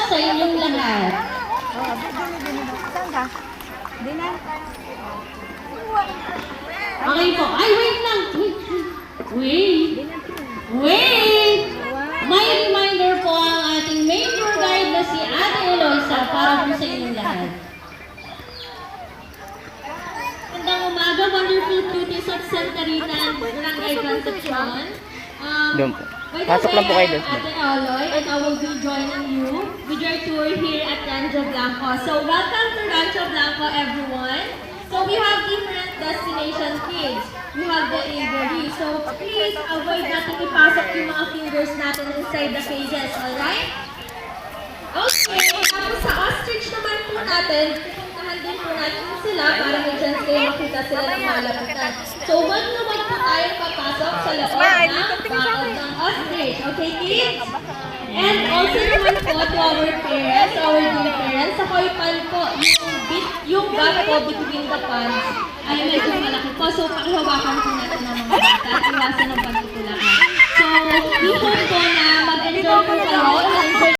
sa inyong lahat. Saan ka? Dinan? Okay po. Ay, wait lang. Wait. Wait. May reminder po ang ating main tour guide na si Ate Eloisa para po sa inyong lahat. Magandang umaga, wonderful cuties of Santa Rita and Barangay Concepcion. Doon po. By the Pasok lang po way, kayo doon. I'm Ate Aloy and I will be joining you with your tour here at Rancho Blanco. So welcome to Rancho Blanco, everyone. So we have different destination kids. We have the aviary. So please avoid natin ipasok yung mga fingers natin inside the cages, alright? Okay, tapos sa ostrich naman po natin, pupuntahan din po natin sila para may chance kayo makita sila ng malapitan. So wag na wag po tayo papasok sa loob ng bakod ng ostrich. Okay, kids? And also naman po to our parents, our dear parents, sa koipan po, yung gap po between the pants ay medyo malaki po. So pakihawakan po natin ng mga bata at iwasan ng pagtutulakan.